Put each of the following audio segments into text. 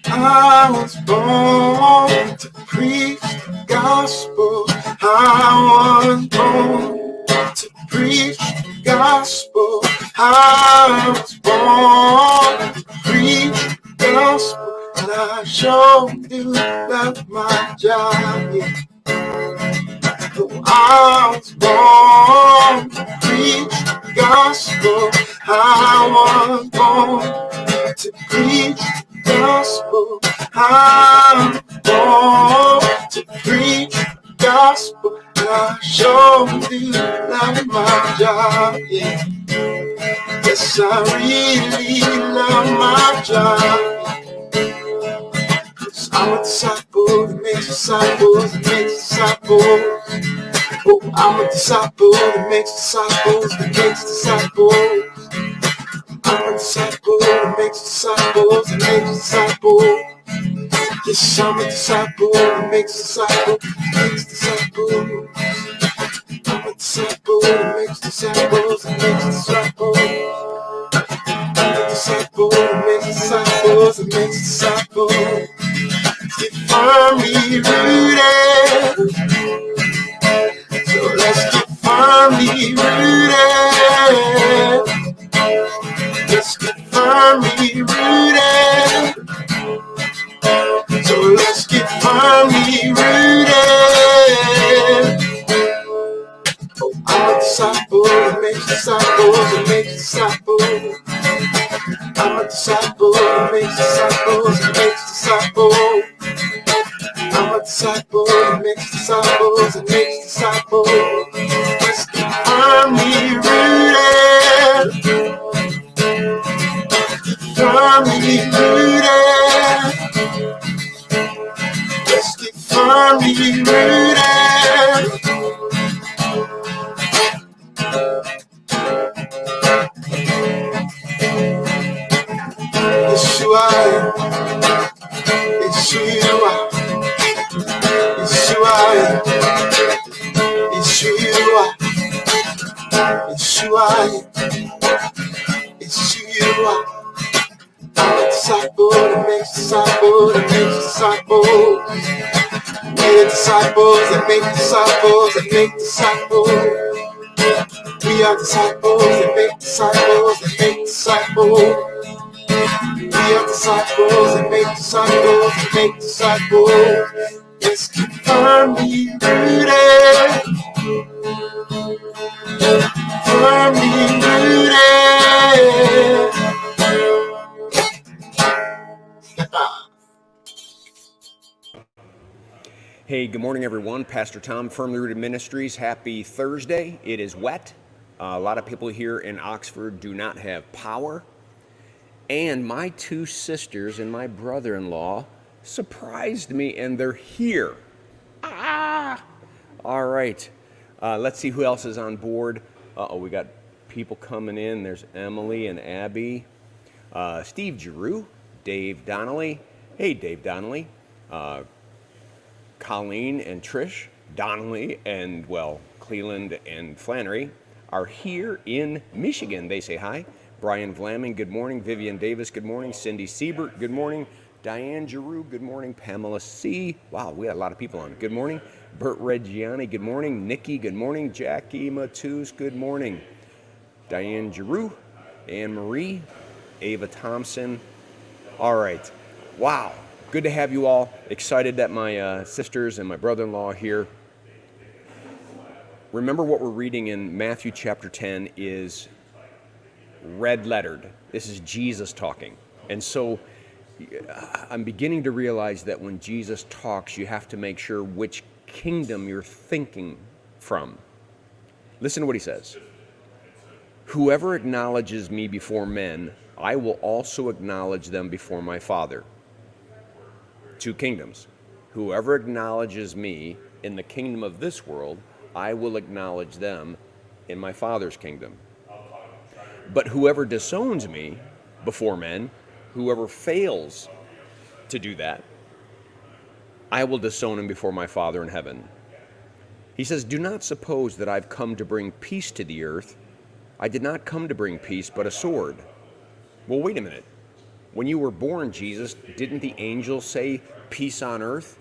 I was born to preach the gospel. I was born to preach the gospel. I was born to preach the gospel. And I sure do love my job. Yeah. I was born to preach the gospel. I was born to preach the gospel. I'm born to preach the gospel. I sure do love my job. Yeah. Yes, I really love my job. I'm a disciple that makes disciples that makes disciples. Oh, I'm a disciple that makes disciples that makes disciples. I'm a disciple that makes disciples that makes disciples. Yes, I'm a disciple that makes disciples that makes disciples. I'm a disciple that makes disciples that makes disciples. I'm a disciple that makes disciples that makes disciples. Get firmly rooted. So let's get firmly rooted. Let's get firmly rooted. So let's get firmly rooted. Oh, I'm a disciple that makes disciples that makes disciples. I'm a disciple that makes disciples that makes disciples. I'm a disciple that makes disciples that makes disciples. Let's get firmly rooted. Firmly rooted. Let's get firmly rooted. Yeshua, Yeshua, Yeshua, Yeshua, Yeshua, Yeshua. I'm a disciple that makes disciples that makes disciples. We're disciples that make disciples that make disciples. We are disciples that make disciples that make disciples. We are disciples that make disciples that make disciples. Let's keep firmly rooted. Firmly rooted. Hey, good morning, everyone. Pastor Tom, Firmly Rooted Ministries. Happy Thursday. It is wet. A lot of people here in Oxford do not have power. And my two sisters and my brother-in-law surprised me, and they're here. All right. Let's see who else is on board. We got people coming in. There's Emily and Abby. Steve Giroux, Dave Donnelly. Hey, Dave Donnelly. Colleen and Trish Donnelly and, well, Cleland and Flannery are here in Michigan. They say hi. Brian Vlaming, good morning. Vivian Davis, good morning. Cindy Siebert, good morning. Diane Giroux, good morning. Pamela C. Wow, we got a lot of people on. Good morning. Bert Reggiani, good morning. Nikki, good morning. Jackie Matus, good morning. Diane Giroux, Anne Marie, Ava Thompson. All right. Wow. Good to have you all. Excited that my sisters and my brother-in-law are here. Remember what we're reading in Matthew chapter 10 is red lettered. This is Jesus talking. And so I'm beginning to realize that when Jesus talks, you have to make sure which kingdom you're thinking from. Listen to what he says. Whoever acknowledges me before men, I will also acknowledge them before my Father. Two kingdoms. Whoever acknowledges me in the kingdom of this world, I will acknowledge them in my Father's kingdom. But whoever disowns me before men, whoever fails to do that, I will disown him before my Father in heaven. He says, do not suppose that I've come to bring peace to the earth. I did not come to bring peace, but a sword. Well, wait a minute. When you were born, Jesus, didn't the angels say peace on earth?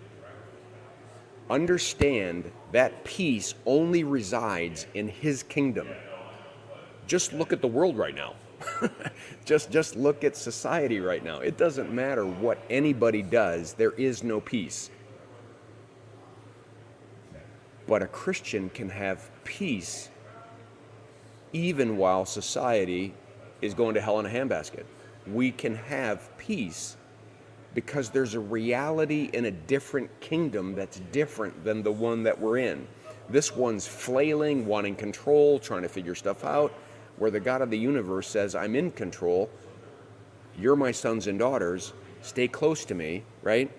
Understand that peace only resides in his kingdom. Just look at the world right now. just look at society right now. It doesn't matter what anybody does, there is no peace. But a Christian can have peace even while society is going to hell in a handbasket. We can have peace because there's a reality in a different kingdom that's different than the one that we're in. This one's flailing, wanting control, trying to figure stuff out, where the God of the universe says, I'm in control, you're my sons and daughters, stay close to me, right?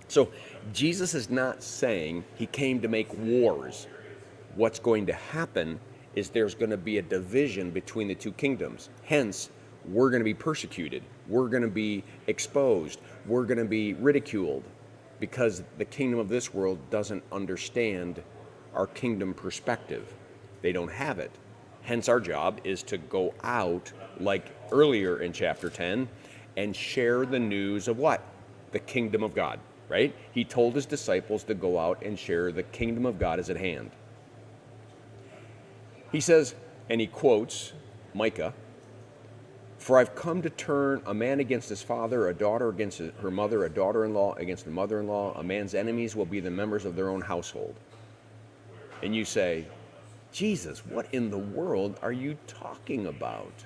So Jesus is not saying he came to make wars. What's going to happen is there's going to be a division between the two kingdoms. Hence, we're going to be persecuted. We're going to be exposed. We're going to be ridiculed because the kingdom of this world doesn't understand our kingdom perspective. They don't have it. Hence, our job is to go out, like earlier in chapter 10, and share the news of what? The kingdom of God, right? He told his disciples to go out and share the kingdom of God is at hand. He says, and he quotes Micah, for I've come to turn a man against his father, a daughter against her mother, a daughter-in-law against the mother-in-law. A man's enemies will be the members of their own household. And you say, Jesus, what in the world are you talking about?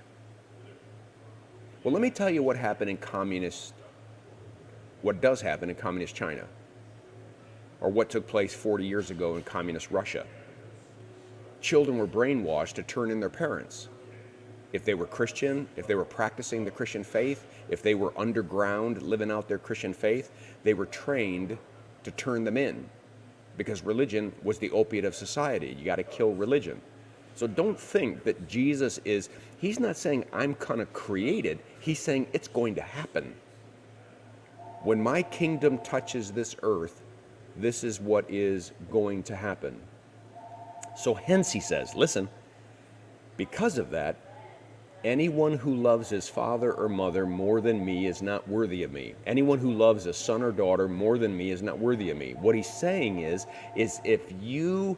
Well, let me tell you what happened in what does happen in communist China, or what took place 40 years ago in communist Russia. Children were brainwashed to turn in their parents. If they were Christian, if they were practicing the Christian faith, if they were underground living out their Christian faith, they were trained to turn them in because religion was the opiate of society. You got to kill religion. So don't think that Jesus he's not saying I'm kind of created. He's saying it's going to happen. When my kingdom touches this earth, this is what is going to happen. So hence he says, listen, because of that, anyone who loves his father or mother more than me is not worthy of me. Anyone who loves a son or daughter more than me is not worthy of me. What he's saying is if you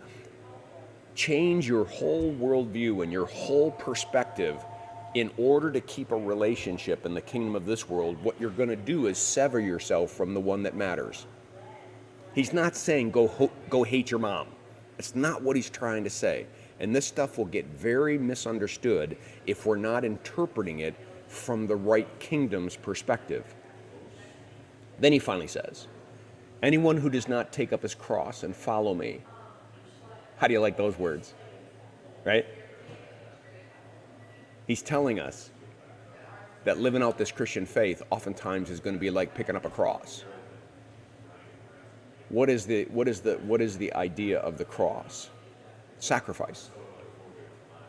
change your whole worldview and your whole perspective in order to keep a relationship in the kingdom of this world, what you're going to do is sever yourself from the one that matters. He's not saying go hate your mom. It's not what he's trying to say. And this stuff will get very misunderstood if we're not interpreting it from the right kingdom's perspective. Then he finally says, anyone who does not take up his cross and follow me. How do you like those words? Right? He's telling us that living out this Christian faith oftentimes is going to be like picking up a cross. What is the idea of the cross? Sacrifice.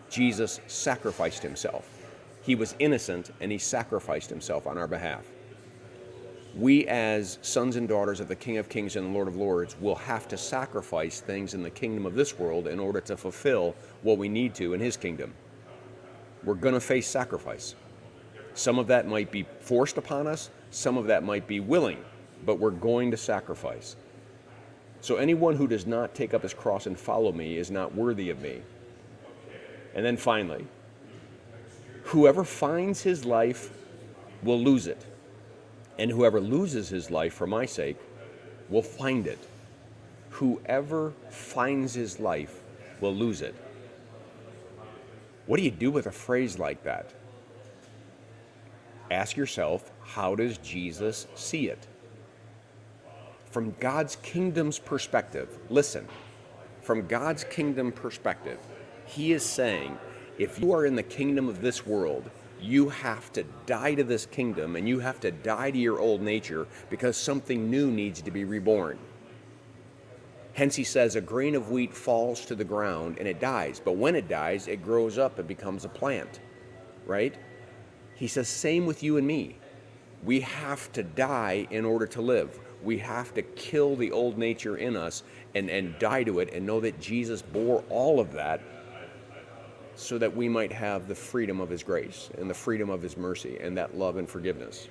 Jesus sacrificed himself. He was innocent and he sacrificed himself on our behalf. We as sons and daughters of the King of Kings and the Lord of Lords will have to sacrifice things in the kingdom of this world in order to fulfill what we need to in his kingdom. We're going to face sacrifice. Some of that might be forced upon us, some of that might be willing, but we're going to sacrifice. So anyone who does not take up his cross and follow me is not worthy of me. And then finally, whoever finds his life will lose it. And whoever loses his life for my sake will find it. Whoever finds his life will lose it. What do you do with a phrase like that? Ask yourself, how does Jesus see it? From God's kingdom's perspective, listen, from God's kingdom perspective, he is saying, if you are in the kingdom of this world, you have to die to this kingdom and you have to die to your old nature because something new needs to be reborn. Hence he says a grain of wheat falls to the ground and it dies, but when it dies, it grows up and becomes a plant, right? He says, same with you and me. We have to die in order to live. We have to kill the old nature in us and die to it and know that Jesus bore all of that so that we might have the freedom of his grace and the freedom of his mercy and that love and forgiveness.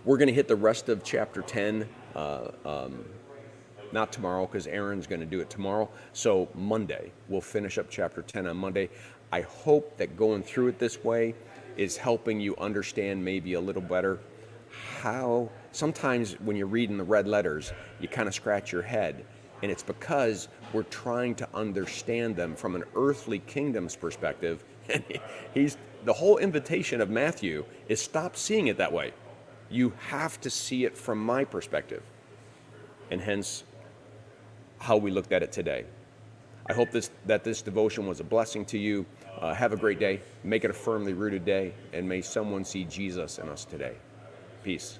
We're going to hit the rest of chapter 10, not tomorrow because Aaron's going to do it tomorrow. So Monday, we'll finish up chapter 10 on Monday. I hope that going through it this way is helping you understand maybe a little better how sometimes when you're reading the red letters, you kind of scratch your head. And it's because we're trying to understand them from an earthly kingdom's perspective. And the whole invitation of Matthew is stop seeing it that way. You have to see it from my perspective. And hence, how we looked at it today. I hope that this devotion was a blessing to you. Have a great day. Make it a firmly rooted day. And may someone see Jesus in us today. Peace.